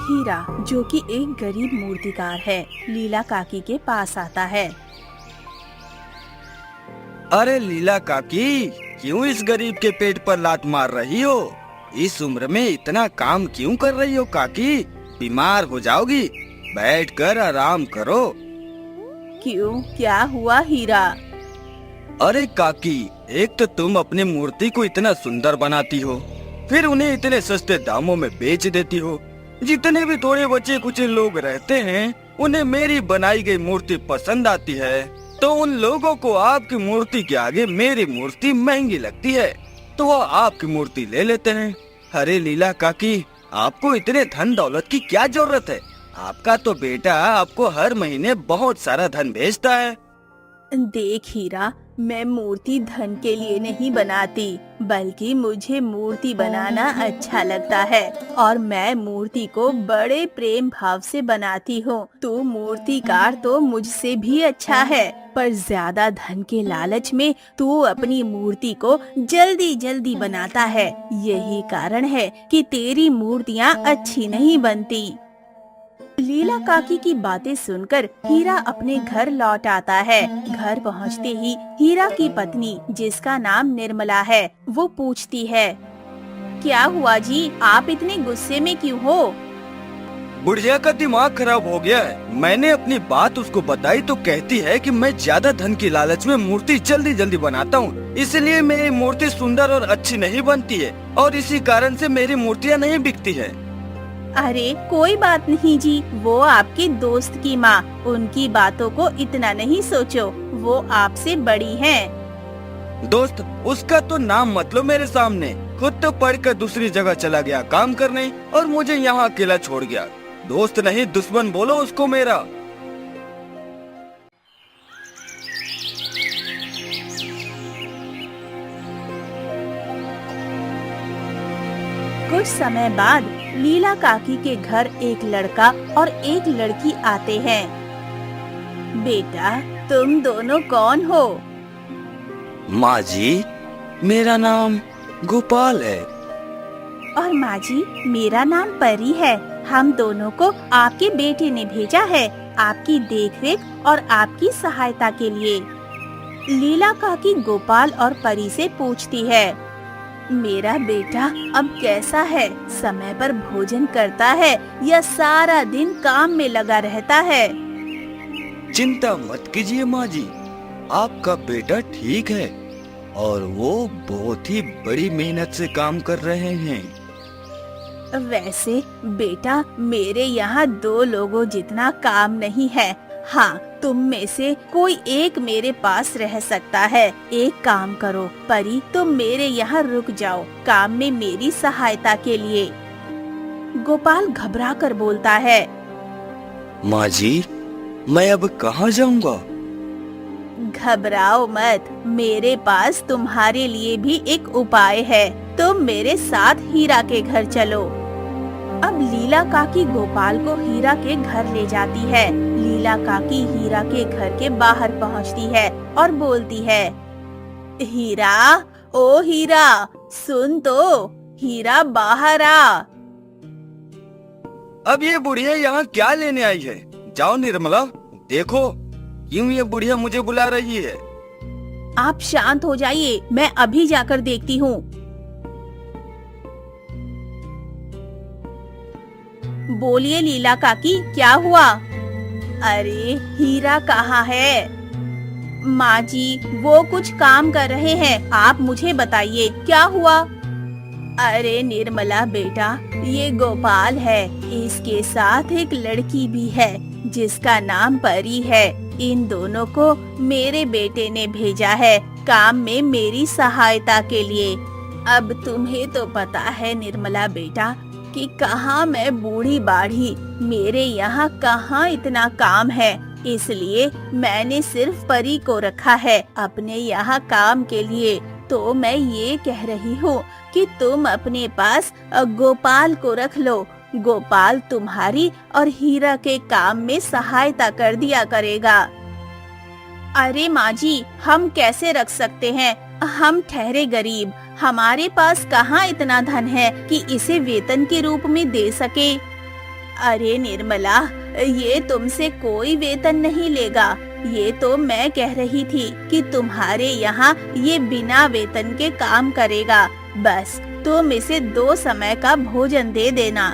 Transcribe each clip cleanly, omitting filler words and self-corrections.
हीरा, जो कि एक गरीब मूर्तिकार है, लीला काकी के पास आता है। अरे लीला काकी, क्यों इस गरीब के पेट पर लात मार रही हो? इस उम्र में इतना काम क्यों कर रही हो काकी? बीमार हो जाओगी। बैठकर आराम करो। क्यों, क्या हुआ हीरा? अरे काकी, एक तो तुम अपनी मूर्ति को इतना सुंदर बनाती हो, फिर उन्हें इतने सस्ते दामों में बेच देती हो। जितने भी थोड़े बचे कुछ लोग रहते हैं, उन्हें मेरी बनाई गई मूर्ति पसंद आती है, तो उन लोगों को आपकी मूर्ति के आगे मेरी मूर्ति महंगी लगती है, तो वो आपकी मूर्ति ले लेते हैं। अरे लीला काकी, आपको इतने धन दौलत की क्या जरूरत है? आपका तो बेटा आपको हर महीने बहुत सारा धन भेजता है। देख हीरा, मैं मूर्ति धन के लिए नहीं बनाती, बल्कि मुझे मूर्ति बनाना अच्छा लगता है और मैं मूर्ति को बड़े प्रेम भाव से बनाती हूँ। तू मूर्तिकार तो मुझसे भी अच्छा है, पर ज्यादा धन के लालच में तू अपनी मूर्ति को जल्दी जल्दी बनाता है। यही कारण है कि तेरी मूर्तियाँ अच्छी नहीं बनती। लीला काकी की बातें सुनकर हीरा अपने घर लौट आता है। घर पहुंचते ही हीरा की पत्नी, जिसका नाम निर्मला है, वो पूछती है, क्या हुआ जी, आप इतने गुस्से में क्यों हो? बुढ़िया का दिमाग खराब हो गया है। मैंने अपनी बात उसको बताई तो कहती है कि मैं ज्यादा धन की लालच में मूर्ति जल्दी जल्दी बनाता हूँ, इसलिए मेरी मूर्ति सुंदर और अच्छी नहीं बनती है, और इसी कारण से मेरी मूर्तियाँ नहीं बिकती है। अरे कोई बात नहीं जी, वो आपके दोस्त की माँ, उनकी बातों को इतना नहीं सोचो, वो आपसे बड़ी हैं। दोस्त, उसका तो नाम मत लो मेरे सामने। खुद तो पढ़कर दूसरी जगह चला गया काम करने, और मुझे यहाँ अकेला छोड़ गया। दोस्त नहीं, दुश्मन बोलो उसको मेरा। कुछ समय बाद लीला काकी के घर एक लड़का और एक लड़की आते हैं। बेटा, तुम दोनों कौन हो? माँ जी, मेरा नाम गोपाल है। और माँ जी, मेरा नाम परी है। हम दोनों को आपके बेटे ने भेजा है, आपकी देखरेख और आपकी सहायता के लिए। लीला काकी गोपाल और परी से पूछती है, मेरा बेटा अब कैसा है? समय पर भोजन करता है या सारा दिन काम में लगा रहता है? चिंता मत कीजिए माँ जी, आपका बेटा ठीक है और वो बहुत ही बड़ी मेहनत से काम कर रहे हैं। वैसे बेटा, मेरे यहाँ 2 लोगों जितना काम नहीं है। हाँ, तुम में से कोई एक मेरे पास रह सकता है। एक काम करो परी, तुम मेरे यहाँ रुक जाओ काम में मेरी सहायता के लिए। गोपाल घबरा कर बोलता है, माँ जी, मैं अब कहाँ जाऊँगा? घबराओ मत, मेरे पास तुम्हारे लिए भी एक उपाय है। तुम मेरे साथ हीरा के घर चलो। अब लीला काकी गोपाल को हीरा के घर ले जाती है। लीला काकी हीरा के घर के बाहर पहुंचती है और बोलती है, हीरा, ओ हीरा, सुन तो, हीरा बाहर आ। अब ये बुढ़िया यहाँ क्या लेने आई है? जाओ निर्मला, देखो क्यों ये बुढ़िया मुझे बुला रही है। आप शांत हो जाइए, मैं अभी जाकर देखती हूँ। बोलिए लीला काकी, क्या हुआ? अरे हीरा कहाँ है? माँ जी, वो कुछ काम कर रहे हैं, आप मुझे बताइए क्या हुआ? अरे निर्मला बेटा, ये गोपाल है, इसके साथ एक लड़की भी है जिसका नाम परी है। इन दोनों को मेरे बेटे ने भेजा है काम में मेरी सहायता के लिए। अब तुम्हें तो पता है निर्मला बेटा कि कहाँ मैं बूढ़ी बाढ़ी, मेरे यहाँ कहाँ इतना काम है, इसलिए मैंने सिर्फ परी को रखा है अपने यहाँ काम के लिए। तो मैं ये कह रही हूँ कि तुम अपने पास गोपाल को रख लो। गोपाल तुम्हारी और हीरा के काम में सहायता कर दिया करेगा। अरे माँ जी, हम कैसे रख सकते हैं? हम ठहरे गरीब, हमारे पास कहाँ इतना धन है कि इसे वेतन के रूप में दे सके। अरे निर्मला, ये तुमसे कोई वेतन नहीं लेगा। ये तो मैं कह रही थी कि तुम्हारे यहाँ ये बिना वेतन के काम करेगा। बस तुम इसे 2 समय का भोजन दे देना।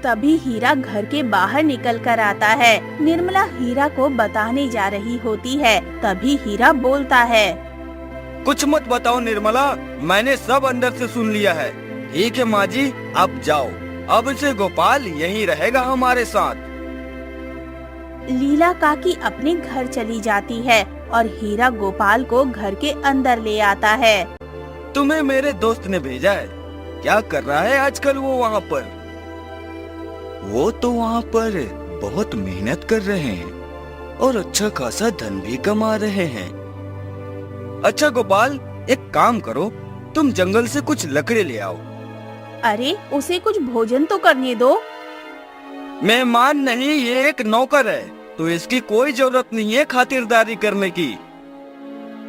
तभी हीरा घर के बाहर निकल कर आता है। निर्मला हीरा को बताने जा रही होती है। तभी हीरा बोलता है, कुछ मत बताओ निर्मला, मैंने सब अंदर से सुन लिया है। ठीक है माँ जी, अब जाओ। अब से गोपाल यहीं रहेगा हमारे साथ। लीला काकी अपने घर चली जाती है और हीरा गोपाल को घर के अंदर ले आता है। तुम्हें मेरे दोस्त ने भेजा है। क्या कर रहा है आजकल वो वहाँ पर? वो तो वहाँ पर बहुत मेहनत कर रहे हैं और अच्छा खासा धन भी कमा रहे हैं। अच्छा गोपाल, एक काम करो, तुम जंगल से कुछ लकड़ी ले आओ। अरे उसे कुछ भोजन तो करने दो। मेहमान नहीं, ये एक नौकर है, तो इसकी कोई जरूरत नहीं है खातिरदारी करने की।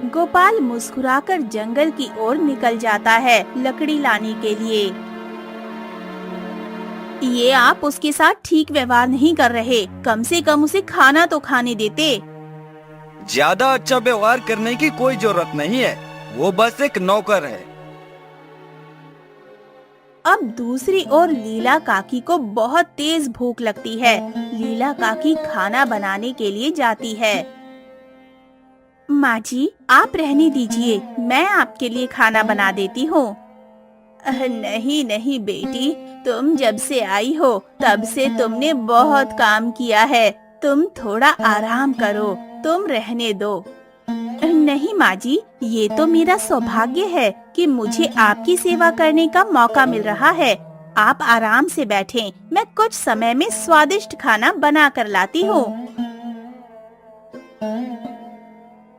गोपाल मुस्कुराकर जंगल की ओर निकल जाता है लकड़ी लाने के लिए। ये आप उसके साथ ठीक व्यवहार नहीं कर रहे। कम से कम उसे खाना तो खाने देते। ज्यादा अच्छा व्यवहार करने की कोई जरूरत नहीं है, वो बस एक नौकर है। अब दूसरी ओर लीला काकी को बहुत तेज भूख लगती है। लीला काकी खाना बनाने के लिए जाती है। माँ जी, आप रहने दीजिए, मैं आपके लिए खाना बना देती हूँ। नहीं नहीं बेटी, तुम जब से आई हो तब से तुमने बहुत काम किया है। तुम थोड़ा आराम करो, तुम रहने दो। नहीं माँ जी, ये तो मेरा सौभाग्य है कि मुझे आपकी सेवा करने का मौका मिल रहा है। आप आराम से बैठें, मैं कुछ समय में स्वादिष्ट खाना बना कर लाती हूँ।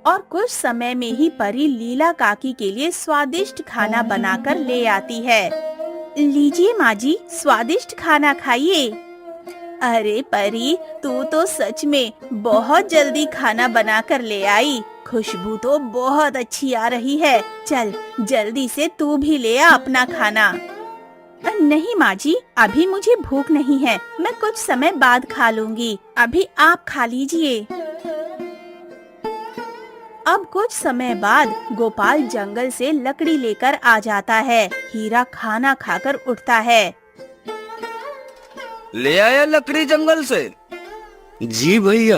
और कुछ समय में ही परी लीला काकी के लिए स्वादिष्ट खाना बनाकर ले आती है। लीजिए माँ जी, स्वादिष्ट खाना खाइए। अरे परी, तू तो सच में बहुत जल्दी खाना बनाकर ले आई। खुशबू तो बहुत अच्छी आ रही है। चल जल्दी से तू भी ले आ अपना खाना। नहीं माँ जी, अभी मुझे भूख नहीं है, मैं कुछ समय बाद खा लूंगी। अभी आप खा लीजिए। अब कुछ समय बाद गोपाल जंगल से लकड़ी लेकर आ जाता है। हीरा खाना खाकर उठता है। ले आया लकड़ी जंगल से? जी भैया,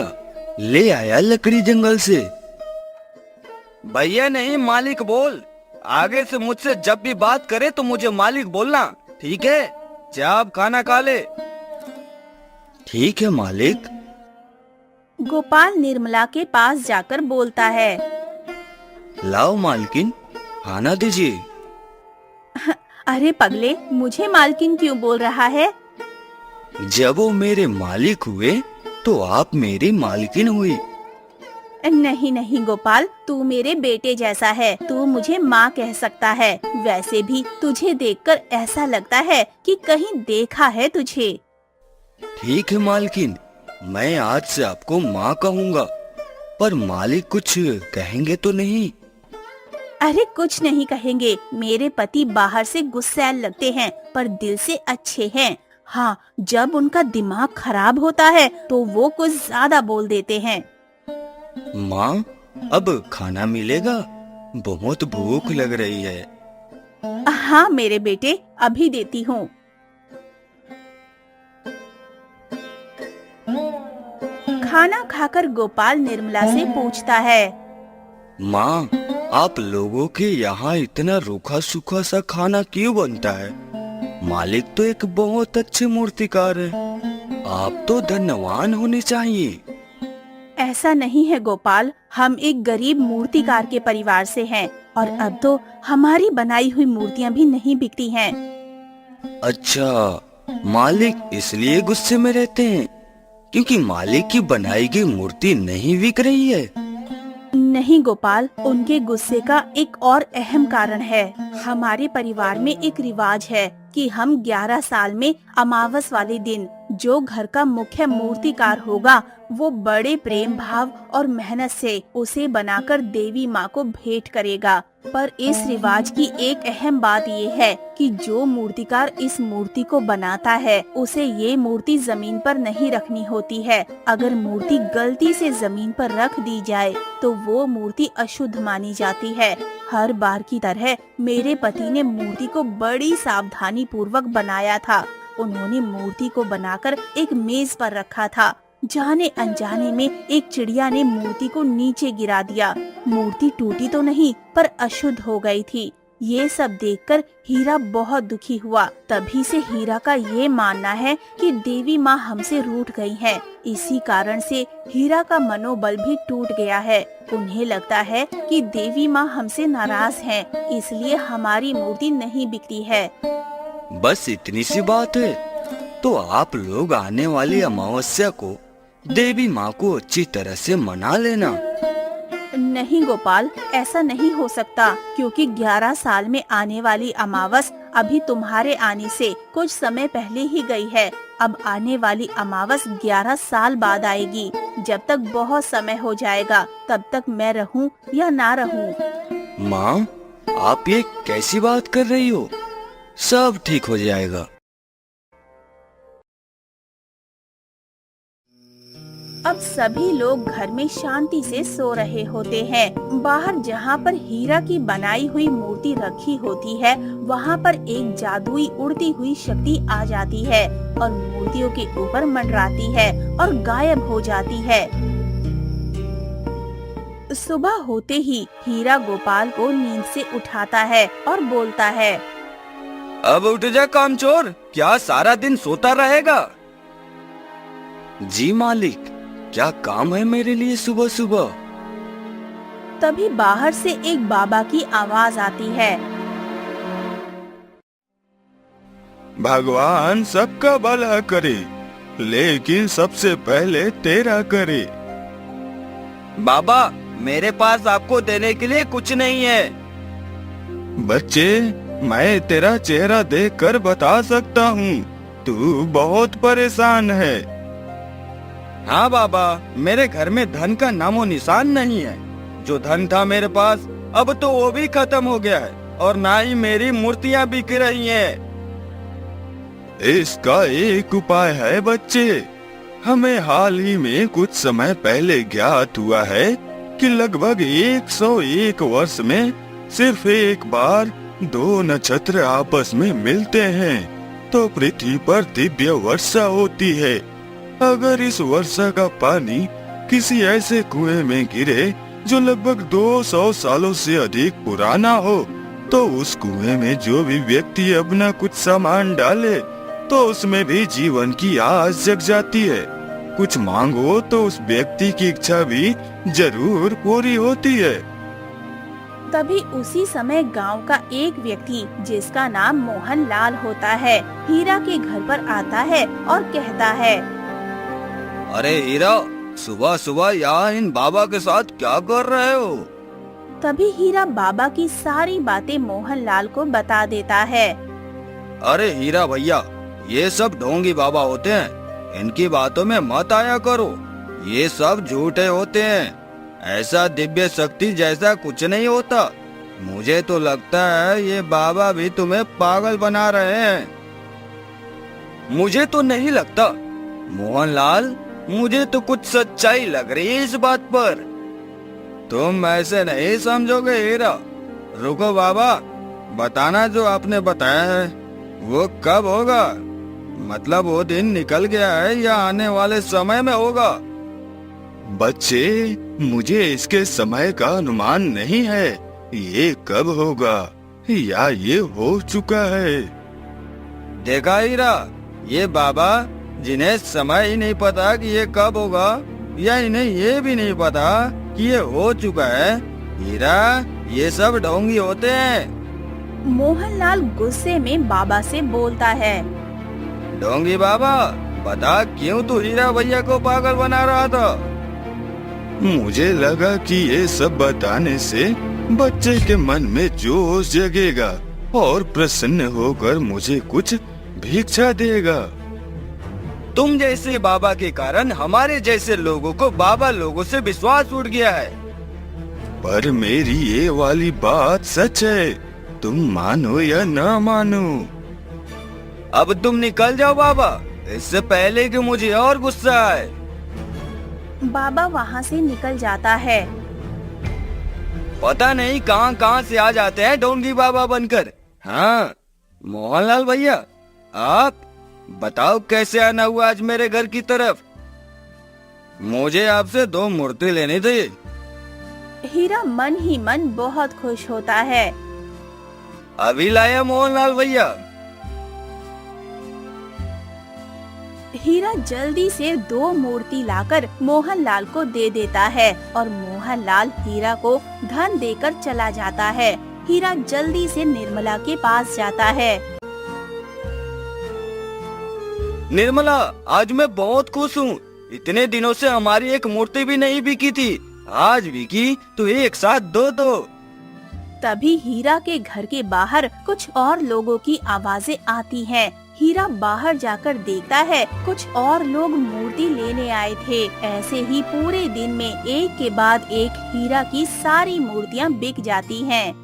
ले आया लकड़ी जंगल से। भैया नहीं, मालिक बोल। आगे से मुझसे जब भी बात करे तो मुझे मालिक बोलना, ठीक है? जा अब खाना खा ले। ठीक है मालिक। गोपाल निर्मला के पास जाकर बोलता है, लाओ मालकिन, खाना दीजिए। अरे पगले, मुझे मालकिन क्यों बोल रहा है? जब वो मेरे मालिक हुए तो आप मेरी मालकिन हुई। नहीं नहीं गोपाल, तू मेरे बेटे जैसा है, तू मुझे माँ कह सकता है। वैसे भी तुझे देखकर ऐसा लगता है कि कहीं देखा है तुझे। ठीक है मालकिन, मैं आज से आपको माँ कहूँगा, पर मालिक कुछ कहेंगे तो नहीं? अरे कुछ नहीं कहेंगे। मेरे पति बाहर से गुस्सैल लगते हैं पर दिल से अच्छे हैं। हाँ, जब उनका दिमाग खराब होता है तो वो कुछ ज्यादा बोल देते हैं। माँ, अब खाना मिलेगा? बहुत भूख लग रही है। हाँ मेरे बेटे, अभी देती हूँ। खाना खाकर गोपाल निर्मला से पूछता है, माँ, आप लोगों के यहाँ इतना रूखा सूखा सा खाना क्यों बनता है? मालिक तो एक बहुत अच्छे मूर्तिकार है, आप तो धनवान होने चाहिए। ऐसा नहीं है गोपाल, हम एक गरीब मूर्तिकार के परिवार से हैं और अब तो हमारी बनाई हुई मूर्तियाँ भी नहीं बिकती हैं। अच्छा, मालिक इसलिए गुस्से में रहते हैं क्योंकि मालिक की बनाई गई मूर्ति नहीं बिक रही है? नहीं गोपाल, उनके गुस्से का एक और अहम कारण है। हमारे परिवार में एक रिवाज है कि हम 11 साल में अमावस वाले दिन जो घर का मुख्य मूर्तिकार होगा वो बड़े प्रेम भाव और मेहनत से उसे बनाकर देवी माँ को भेंट करेगा। पर इस रिवाज की एक अहम बात ये है कि जो मूर्तिकार इस मूर्ति को बनाता है उसे ये मूर्ति जमीन पर नहीं रखनी होती है। अगर मूर्ति गलती से जमीन पर रख दी जाए तो वो मूर्ति अशुद्ध मानी जाती है। हर बार की तरह मेरे पति ने मूर्ति को बड़ी सावधानी पूर्वक बनाया था। उन्होंने मूर्ति को बनाकर एक मेज पर रखा था। जाने अनजाने में एक चिड़िया ने मूर्ति को नीचे गिरा दिया। मूर्ति टूटी तो नहीं पर अशुद्ध हो गई थी। ये सब देखकर हीरा बहुत दुखी हुआ। तभी से हीरा का ये मानना है कि देवी माँ हमसे रूठ गई है। इसी कारण से हीरा का मनोबल भी टूट गया है। उन्हें लगता है कि देवी माँ हमसे नाराज हैं, इसलिए हमारी मूर्ति नहीं बिकती है। बस इतनी सी बात है? तो आप लोग आने वाली अमावस्या को देवी माँ को अच्छी तरह से मना लेना। नहीं गोपाल, ऐसा नहीं हो सकता, क्योंकि 11 साल में आने वाली अमावस अभी तुम्हारे आने से कुछ समय पहले ही गई है। अब आने वाली अमावस 11 साल बाद आएगी। जब तक बहुत समय हो जाएगा, तब तक मैं रहूं या ना रहूं। माँ, आप ये कैसी बात कर रही हो? सब ठीक हो जाएगा। अब सभी लोग घर में शांति से सो रहे होते हैं। बाहर जहाँ पर हीरा की बनाई हुई मूर्ति रखी होती है, वहाँ पर एक जादुई उड़ती हुई शक्ति आ जाती है और मूर्तियों के ऊपर मंडराती है और गायब हो जाती है। सुबह होते ही हीरा गोपाल को नींद से उठाता है और बोलता है, अब उठ जा कामचोर, क्या सारा दिन सोता रहेगा? जी मालिक, क्या काम है मेरे लिए सुबह सुबह? तभी बाहर से एक बाबा की आवाज आती है। भगवान सबका भला करे, लेकिन सबसे पहले तेरा करे। बाबा, मेरे पास आपको देने के लिए कुछ नहीं है। बच्चे, मैं तेरा चेहरा देखकर बता सकता हूँ, तू बहुत परेशान है। हाँ बाबा, मेरे घर में धन का नामो निशान नहीं है। जो धन था मेरे पास, अब तो वो भी खत्म हो गया है और ना ही मेरी मूर्तियाँ बिक रही हैं। इसका एक उपाय है बच्चे। हमें हाल ही में कुछ समय पहले ज्ञात हुआ है कि लगभग 101 वर्ष में सिर्फ एक बार 2 नक्षत्र आपस में मिलते हैं तो पृथ्वी पर दिव्य वर्षा होती है। अगर इस वर्षा का पानी किसी ऐसे कुएं में गिरे जो लगभग 200 सालों से अधिक पुराना हो, तो उस कुएं में जो भी व्यक्ति अपना कुछ सामान डाले तो उसमें भी जीवन की आस जग जाती है। कुछ मांगो तो उस व्यक्ति की इच्छा भी जरूर पूरी होती है। तभी उसी समय गांव का एक व्यक्ति, जिसका नाम मोहन लाल होता है, हीरा के घर पर आता है और कहता है, अरे हीरा, सुबह सुबह यहाँ इन बाबा के साथ क्या कर रहे हो? तभी हीरा बाबा की सारी बातें मोहन लाल को बता देता है। अरे हीरा भैया, ये सब ढोंगी बाबा होते हैं, इनकी बातों में मत आया करो। ये सब झूठे होते हैं। ऐसा दिव्य शक्ति जैसा कुछ नहीं होता। मुझे तो लगता है ये बाबा भी तुम्हें पागल बना रहे हैं। मुझे तो नहीं लगता मोहनलाल, मुझे तो कुछ सच्चाई लग रही है इस बात पर। तुम ऐसे नहीं समझोगे हीरा। रुको बाबा, बताना जो आपने बताया है वो कब होगा? मतलब वो दिन निकल गया है या आने वाले समय में होगा? बच्चे, मुझे इसके समय का अनुमान नहीं है। ये कब होगा या ये हो चुका है। देखा हीरा, ये बाबा जिन्हें समय ही नहीं पता कि ये कब होगा, या इन्हें ये भी नहीं पता कि ये हो चुका है। हीरा, ये सब ढोंगी होते हैं। मोहनलाल गुस्से में बाबा से बोलता है, ढोंगी बाबा, बता क्यों तू हीरा भैया को पागल बना रहा था? मुझे लगा कि ये सब बताने से बच्चे के मन में जोश जगेगा और प्रसन्न होकर मुझे कुछ भिक्षा देगा। तुम जैसे बाबा के कारण हमारे जैसे लोगों को बाबा लोगों से विश्वास उठ गया है। पर मेरी ये वाली बात सच है, तुम मानो या ना मानो। अब तुम निकल जाओ बाबा, इससे पहले कि मुझे और गुस्सा आए। बाबा वहाँ से निकल जाता है। पता नहीं कहाँ कहाँ से आ जाते हैं ढोंगी बाबा बनकर। हाँ मोहनलाल भैया, आप बताओ कैसे आना हुआ आज मेरे घर की तरफ। मुझे आपसे 2 मूर्ति लेनी थी। हीरा मन ही मन बहुत खुश होता है। अभी लाया मोहनलाल भैया। हीरा जल्दी से 2 मूर्ति लाकर मोहनलाल को दे देता है और मोहनलाल हीरा को धन देकर चला जाता है। हीरा जल्दी से निर्मला के पास जाता है। निर्मला, आज मैं बहुत खुश हूँ। इतने दिनों से हमारी एक मूर्ति भी नहीं बिकी थी, आज बिकी तो एक साथ 2 दो। तभी हीरा के घर के बाहर कुछ और लोगों की आवाजें आती हैं। हीरा बाहर जाकर देखता है कुछ और लोग मूर्ति लेने आए थे। ऐसे ही पूरे दिन में एक के बाद एक हीरा की सारी मूर्तियाँ बिक जाती हैं।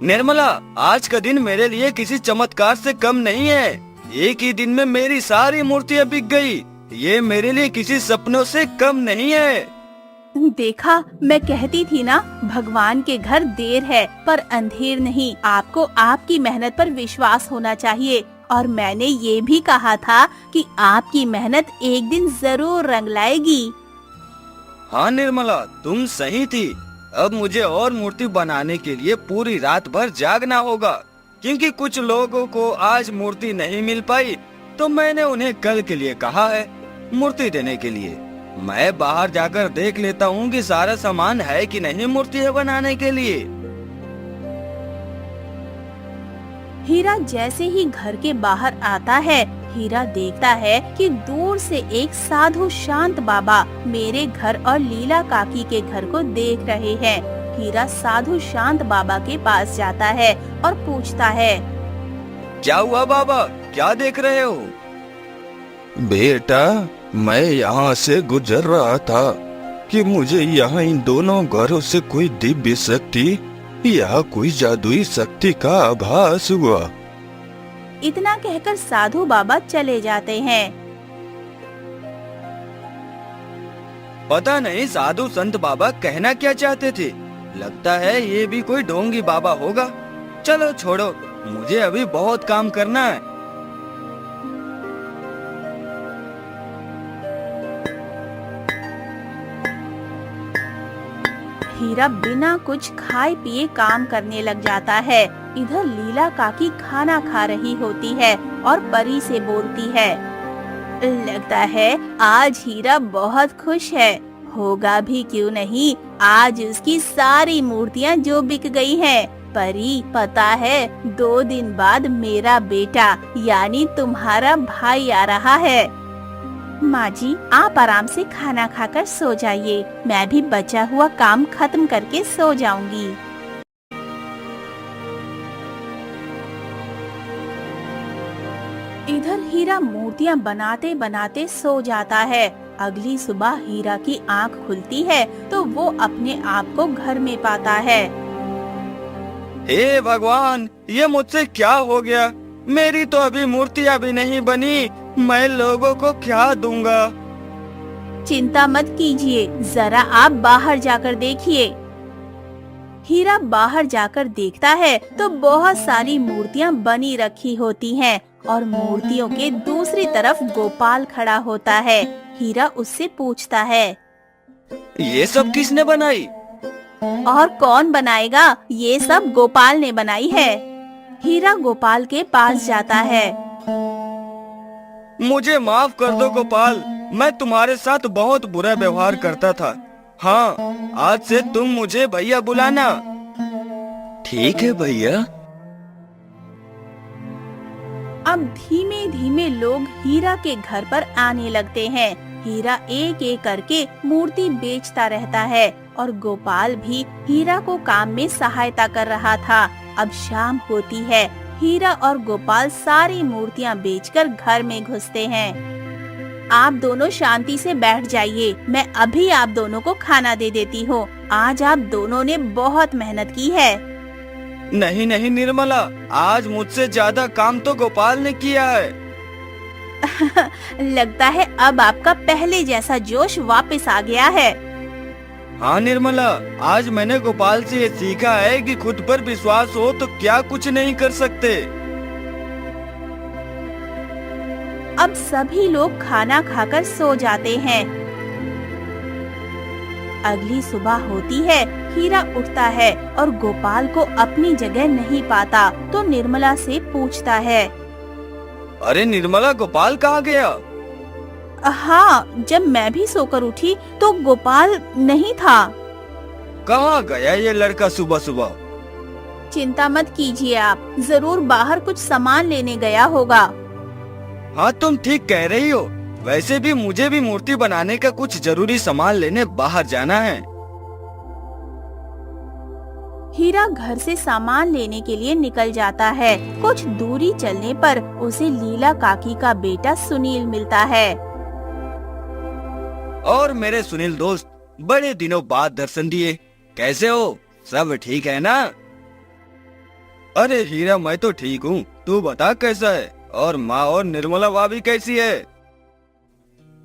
निर्मला, आज का दिन मेरे लिए किसी चमत्कार से कम नहीं है। एक ही दिन में मेरी सारी मूर्तियाँ बिक गई। ये मेरे लिए किसी सपनों से कम नहीं है। देखा, मैं कहती थी ना, भगवान के घर देर है पर अंधेर नहीं। आपको आपकी मेहनत पर विश्वास होना चाहिए और मैंने ये भी कहा था कि आपकी मेहनत एक दिन जरूर रंग लाएगी। हाँ निर्मला, तुम सही थी। अब मुझे और मूर्ति बनाने के लिए पूरी रात भर जागना होगा, क्योंकि कुछ लोगों को आज मूर्ति नहीं मिल पाई तो मैंने उन्हें कल के लिए कहा है मूर्ति देने के लिए। मैं बाहर जाकर देख लेता हूँ कि सारा सामान है कि नहीं मूर्तियाँ बनाने के लिए। हीरा जैसे ही घर के बाहर आता है, हीरा देखता है कि दूर से एक साधु शांत बाबा मेरे घर और लीला काकी के घर को देख रहे हैं। हीरा साधु शांत बाबा के पास जाता है और पूछता है, क्या हुआ बाबा, क्या देख रहे हो? बेटा, मैं यहाँ से गुजर रहा था कि मुझे यहाँ इन दोनों घरों से कोई दिव्य शक्ति या कोई जादुई शक्ति का आभास हुआ। इतना कहकर साधु बाबा चले जाते हैं। पता नहीं साधु संत बाबा कहना क्या चाहते थे। लगता है ये भी कोई ढोंगी बाबा होगा। चलो छोड़ो, मुझे अभी बहुत काम करना है। हीरा बिना कुछ खाए पिए काम करने लग जाता है। इधर लीला काकी खाना खा रही होती है और परी से बोलती है, लगता है आज हीरा बहुत खुश है। होगा भी क्यों नहीं, आज उसकी सारी मूर्तियाँ जो बिक गई हैं। परी, पता है 2 दिन बाद मेरा बेटा यानी तुम्हारा भाई आ रहा है। माँ जी, आप आराम से खाना खाकर सो जाइए, मैं भी बचा हुआ काम खत्म करके सो जाऊंगी। इधर हीरा मूर्तियाँ बनाते बनाते सो जाता है। अगली सुबह हीरा की आंख खुलती है तो वो अपने आप को घर में पाता है। हे भगवान, ये मुझसे क्या हो गया? मेरी तो अभी मूर्तियाँ भी नहीं बनी, मैं लोगों को क्या दूंगा? चिंता मत कीजिए, जरा आप बाहर जाकर देखिए। हीरा बाहर जाकर देखता है तो बहुत सारी मूर्तियाँ बनी रखी होती हैं और मूर्तियों के दूसरी तरफ गोपाल खड़ा होता है। हीरा उससे पूछता है, ये सब किसने बनाई? और कौन बनाएगा, ये सब गोपाल ने बनाई है। हीरा गोपाल के पास जाता है। मुझे माफ कर दो गोपाल, मैं तुम्हारे साथ बहुत बुरा व्यवहार करता था। हाँ, आज से तुम मुझे भैया बुलाना। ठीक है भैया। अब धीमे धीमे लोग हीरा के घर पर आने लगते हैं। हीरा एक एक करके मूर्ति बेचता रहता है और गोपाल भी हीरा को काम में सहायता कर रहा था। अब शाम होती है, हीरा और गोपाल सारी मूर्तियाँ बेचकर घर में घुसते हैं। आप दोनों शांति से बैठ जाइए, मैं अभी आप दोनों को खाना दे देती हूँ। आज आप दोनों ने बहुत मेहनत की है। नहीं नहीं निर्मला, आज मुझसे ज्यादा काम तो गोपाल ने किया है। लगता है अब आपका पहले जैसा जोश वापस आ गया है। हाँ निर्मला, आज मैंने गोपाल से ये सीखा है कि खुद पर विश्वास हो तो क्या कुछ नहीं कर सकते। अब सभी लोग खाना खाकर सो जाते हैं। अगली सुबह होती है, हीरा उठता है और गोपाल को अपनी जगह नहीं पाता तो निर्मला से पूछता है। अरे निर्मला, गोपाल कहाँ गया? हाँ, जब मैं भी सोकर उठी तो गोपाल नहीं था। कहाँ गया ये लड़का सुबह सुबह? चिंता मत कीजिए आप, जरूर बाहर कुछ सामान लेने गया होगा। हाँ तुम ठीक कह रही हो, वैसे भी मुझे भी मूर्ति बनाने का कुछ जरूरी सामान लेने बाहर जाना है। हीरा घर से सामान लेने के लिए निकल जाता है। कुछ दूरी चलने पर उसे लीला काकी का बेटा सुनील मिलता है। और मेरे सुनील दोस्त, बड़े दिनों बाद दर्शन दिए, कैसे हो? सब ठीक है ना? अरे हीरा, मैं तो ठीक हूँ, तू बता कैसा है? और माँ और निर्मला भाभी कैसी है?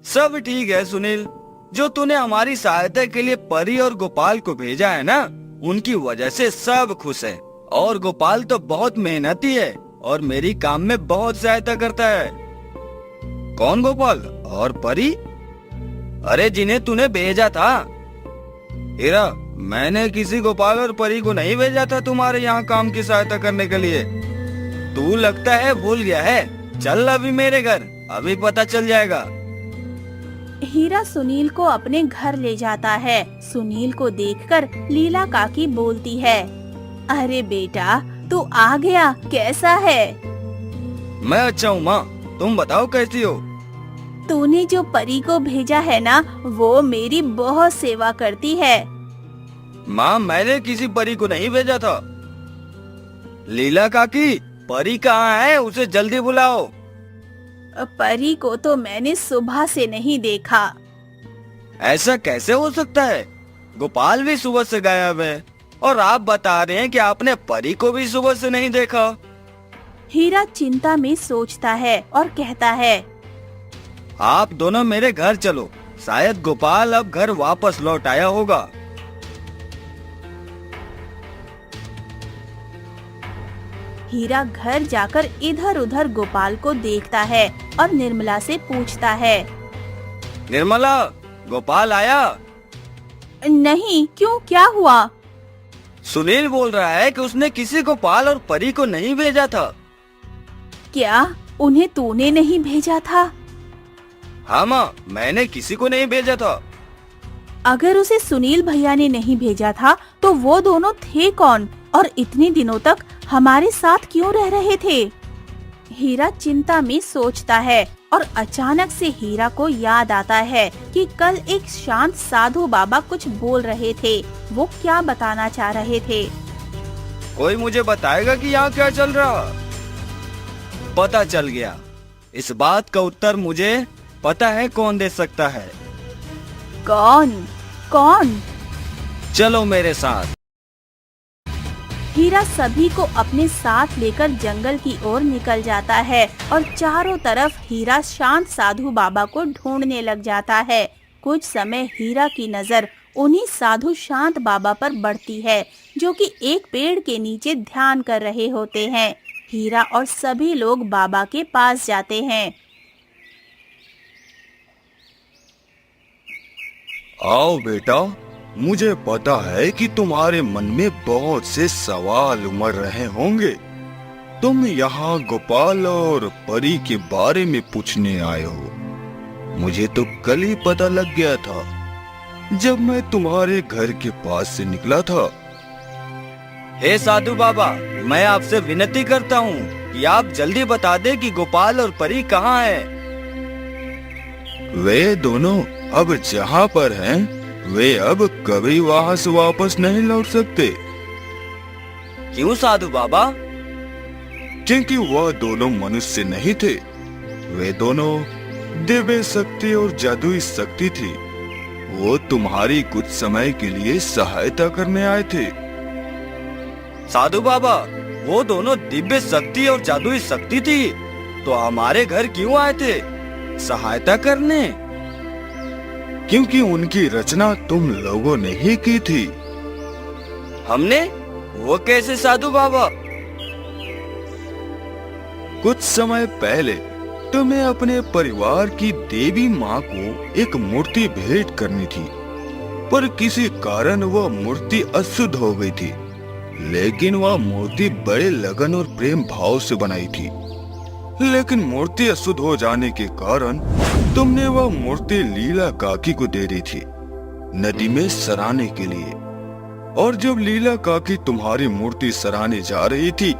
सब ठीक है सुनील। जो तूने हमारी सहायता के लिए परी और गोपाल को भेजा है ना, उनकी वजह से सब खुश है। और गोपाल तो बहुत मेहनती है और मेरी काम में बहुत सहायता करता है। कौन गोपाल और परी? अरे जिन्हें तूने भेजा था। हीरा, मैंने किसी गोपाल और परी को नहीं भेजा था तुम्हारे यहाँ काम की सहायता करने के लिए। तू लगता है भूल गया है। चल अभी मेरे घर, अभी पता चल जाएगा। हीरा सुनील को अपने घर ले जाता है। सुनील को देखकर लीला काकी बोलती है, अरे बेटा, तू आ गया, कैसा है? मैं अच्छा हूँ माँ, तुम बताओ कैसी हो? तूने जो परी को भेजा है ना, वो मेरी बहुत सेवा करती है। माँ, मैंने किसी परी को नहीं भेजा था। लीला काकी, परी कहाँ है? उसे जल्दी बुलाओ। परी को तो मैंने सुबह से नहीं देखा। ऐसा कैसे हो सकता है? गोपाल भी सुबह से गायब है और आप बता रहे हैं कि आपने परी को भी सुबह से नहीं देखा। हीरा चिंता में सोचता है और कहता है, आप दोनों मेरे घर चलो, शायद गोपाल अब घर वापस लौट आया होगा। हीरा घर जाकर इधर उधर गोपाल को देखता है और निर्मला से पूछता है, निर्मला, गोपाल आया? नहीं, क्यों, क्या हुआ? सुनील बोल रहा है कि उसने किसी गोपाल और परी को नहीं भेजा था। क्या उन्हें तूने नहीं भेजा था? हाँ माँ, मैंने किसी को नहीं भेजा था। अगर उसे सुनील भैया ने नहीं भेजा था तो वो दोनों थे कौन और इतने दिनों तक हमारे साथ क्यों रह रहे थे? हीरा चिंता में सोचता है और अचानक से हीरा को याद आता है कि कल एक शांत साधु बाबा कुछ बोल रहे थे। वो क्या बताना चाह रहे थे? कोई मुझे बताएगा कि यहाँ क्या चल रहा? पता चल गया। इस बात का उत्तर मुझे पता है कौन दे सकता है। कौन? कौन? चलो मेरे साथ। हीरा सभी को अपने साथ लेकर जंगल की ओर निकल जाता है और चारों तरफ हीरा शांत साधु बाबा को ढूंढने लग जाता है। कुछ समय हीरा की नजर उन्हीं साधु शांत बाबा पर बढ़ती है जो कि एक पेड़ के नीचे ध्यान कर रहे होते हैं। हीरा और सभी लोग बाबा के पास जाते हैं। आओ बेटा, मुझे पता है कि तुम्हारे मन में बहुत से सवाल उमड़ रहे होंगे। तुम यहाँ गोपाल और परी के बारे में पूछने आए हो। मुझे तो कल ही पता लग गया था जब मैं तुम्हारे घर के पास से निकला था। हे साधु बाबा, मैं आपसे विनती करता हूँ कि आप जल्दी बता दें कि गोपाल और परी कहाँ हैं। वे दोनों अब जहाँ पर हैं, वे अब कभी वहाँ से वापस नहीं लौट सकते। क्यों साधु बाबा? क्योंकि वह दोनों मनुष्य नहीं थे, वे दोनों दिव्य शक्ति और जादुई शक्ति थी। वो तुम्हारी कुछ समय के लिए सहायता करने आए थे। साधु बाबा, वो दोनों दिव्य शक्ति और जादुई शक्ति थी, तो हमारे घर क्यों आए थे? सहायता करने? क्योंकि उनकी रचना तुम लोगों ने ही की थी। हमने? वो कैसे साधु बाबा? कुछ समय पहले तुम्हें अपने परिवार की देवी माँ को एक मूर्ति भेंट करनी थी, पर किसी कारण वह मूर्ति अशुद्ध हो गई थी। लेकिन वह मूर्ति बड़े लगन और प्रेम भाव से बनाई थी। लेकिन मूर्ति अशुद्ध हो जाने के कारण तुमने वह मूर्ति लीला काकी को दे दी थी, नदी में सराने के लिए। और जब लीला काकी तुम्हारी मूर्ति सराने जा रही थी,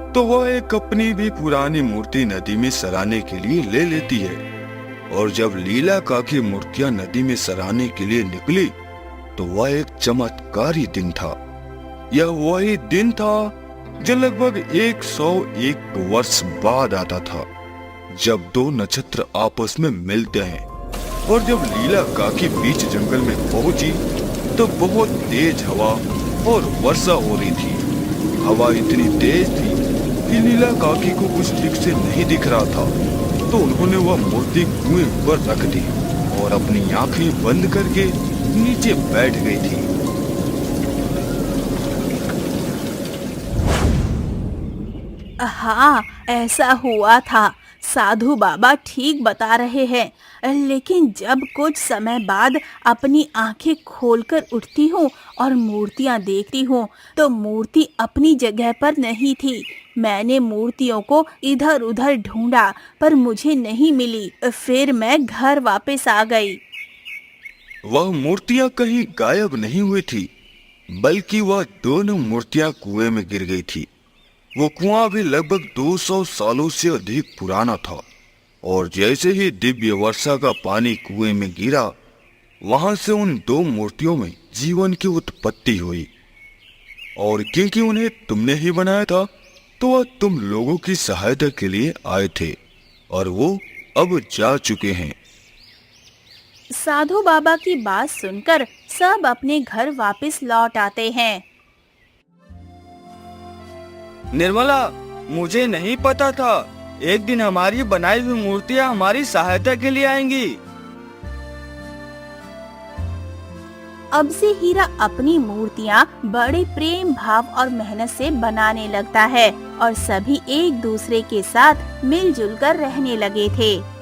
तो वह एक अपनी भी पुरानी मूर्ति नदी में सराने के लिए ले लेती है। और जब लीला काकी मूर्तियां नदी में सराने के लिए निकली, तो वह एक चमत्कारी दिन था। यह वही दिन था जो लगभग 101 वर्ष बाद आता था, जब दो नक्षत्र आपस में मिलते हैं। और जब लीला काकी बीच जंगल में पहुंची, तो बहुत तेज हवा और वर्षा हो रही थी। हवा इतनी तेज थी कि लीला काकी को कुछ ठीक से नहीं दिख रहा था, तो उन्होंने वह मूर्ति कुएं पर रख दी और अपनी आंखें बंद करके नीचे बैठ गई थी। हाँ, ऐसा हुआ था। साधु बाबा ठीक बता रहे हैं। लेकिन जब कुछ समय बाद अपनी आंखें खोलकर उठती हूँ और मूर्तियाँ देखती हूँ, तो मूर्ति अपनी जगह पर नहीं थी। मैंने मूर्तियों को इधर उधर ढूंढा, पर मुझे नहीं मिली। फिर मैं घर वापस आ गई। वह मूर्तियां कहीं गायब नहीं हुई थी, बल्कि वह दोनों मूर्तियां कुएं में गिर गई थी। वो कुआं भी लगभग 200 सालों से अधिक पुराना था। और जैसे ही दिव्य वर्षा का पानी कुएं में गिरा, वहां से उन दो मूर्तियों में जीवन की उत्पत्ति हुई। और क्योंकि उन्हें तुमने ही बनाया था, तो वह तुम लोगों की सहायता के लिए आए थे, और वो अब जा चुके हैं। साधु बाबा की बात सुनकर सब अपने घर वापस लौट आते हैं। निर्मला, मुझे नहीं पता था एक दिन हमारी बनाई हुई मूर्तियाँ हमारी सहायता के लिए आएंगी। अब से हीरा अपनी मूर्तियाँ बड़े प्रेम भाव और मेहनत से बनाने लगता है और सभी एक दूसरे के साथ मिलजुल कर रहने लगे थे।